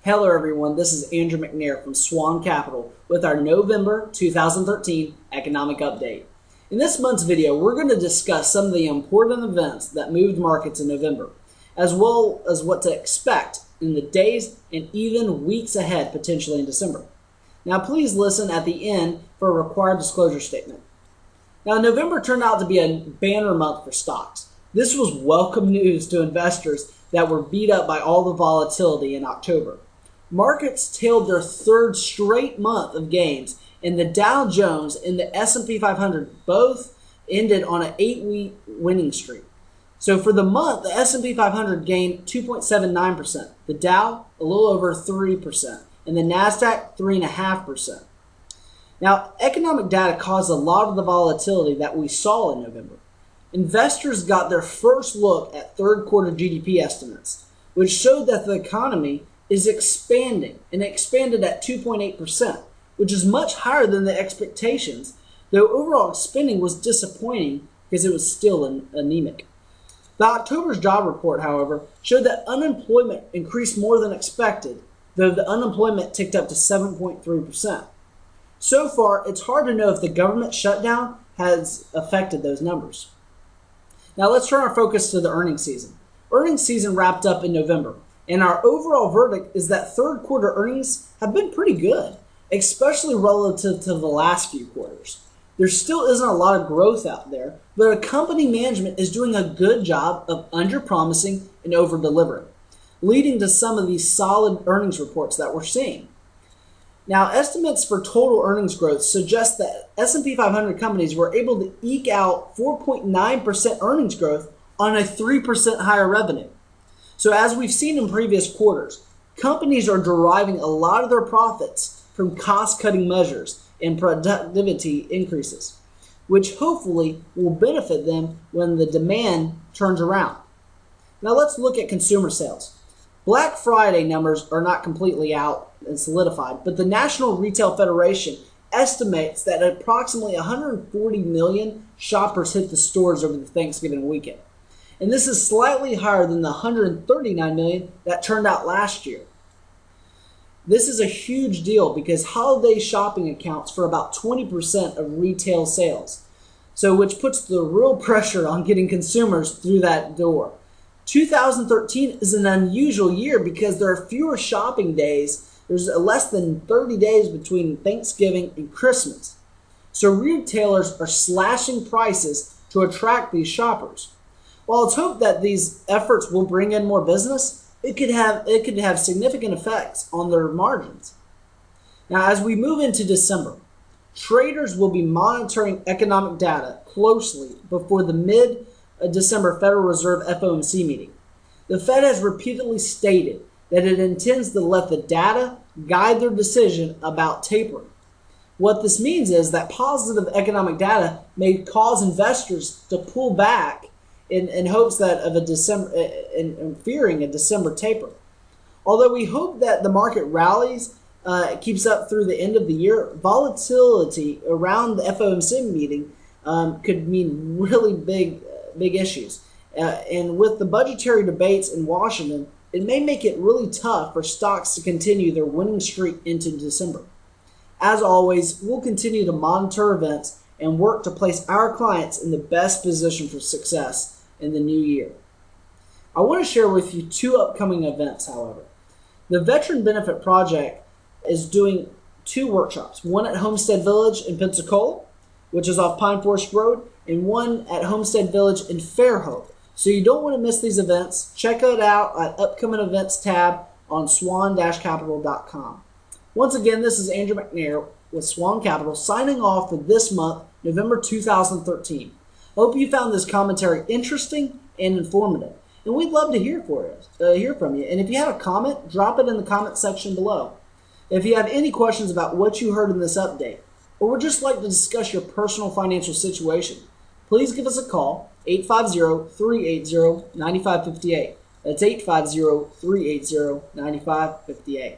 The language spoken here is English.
Hello everyone, this is Andrew McNair from SWAN Capital with our November 2013 Economic Update. In this month's video, we're going to discuss some of the important events that moved markets in November, as well as what to expect in the days and even weeks ahead, potentially in December. Now please listen at the end for a required disclosure statement. Now November turned out to be a banner month for stocks. This was welcome news to investors that were beat up by all the volatility in October. Markets tailed their third straight month of gains, and the Dow Jones and the S&P 500 both ended on an 8-week winning streak. So for the month, the S&P 500 gained 2.79%, the Dow a little over 3%, and the NASDAQ 3.5%. Now, economic data caused a lot of the volatility that we saw in November. Investors got their first look at third quarter GDP estimates, which showed that the economy is expanding, and it expanded at 2.8%, which is much higher than the expectations, though overall spending was disappointing because it was still anemic. The October's job report, however, showed that unemployment increased more than expected, though the unemployment ticked up to 7.3%. So far, it's hard to know if the government shutdown has affected those numbers. Now let's turn our focus to the earnings season. Earnings season wrapped up in November, and our overall verdict is that third quarter earnings have been pretty good, especially relative to the last few quarters. There still isn't a lot of growth out there, but our company management is doing a good job of under-promising and over-delivering, leading to some of these solid earnings reports that we're seeing. Now, estimates for total earnings growth suggest that S&P 500 companies were able to eke out 4.9% earnings growth on a 3% higher revenue. So as we've seen in previous quarters, companies are deriving a lot of their profits from cost-cutting measures and productivity increases, which hopefully will benefit them when the demand turns around. Now let's look at consumer sales. Black Friday numbers are not completely out and solidified, but the National Retail Federation estimates that approximately 140 million shoppers hit the stores over the Thanksgiving weekend. And this is slightly higher than the 139 million that turned out last year. This is a huge deal because holiday shopping accounts for about 20% of retail sales, so which puts the real pressure on getting consumers through that door. 2013 is an unusual year because there are fewer shopping days. There's less than 30 days between Thanksgiving and Christmas. So retailers are slashing prices to attract these shoppers. While it's hoped that these efforts will bring in more business, it could have significant effects on their margins. Now, as we move into December, traders will be monitoring economic data closely before the mid-December Federal Reserve FOMC meeting. The Fed has repeatedly stated that it intends to let the data guide their decision about tapering. What this means is that positive economic data may cause investors to pull back in hopes that of in fearing a December taper. Although we hope that the market rallies keeps up through the end of the year, volatility around the FOMC meeting could mean really big issues. And with the budgetary debates in Washington, it may make it really tough for stocks to continue their winning streak into December. As always, we'll continue to monitor events and work to place our clients in the best position for success in the new year. I want to share with you two upcoming events, however. The Veteran Benefit Project is doing two workshops, one at Homestead Village in Pensacola, which is off Pine Forest Road, and one at Homestead Village in Fairhope. So you don't want to miss these events. Check it out at Upcoming Events tab on swan-capital.com. Once again, this is Andrew McNair with Swan Capital signing off for this month, November 2013. I hope you found this commentary interesting and informative, and we'd love to hear from you. And if you have a comment, drop it in the comment section below. If you have any questions about what you heard in this update, or would just like to discuss your personal financial situation, please give us a call, 850-380-9558. That's 850-380-9558.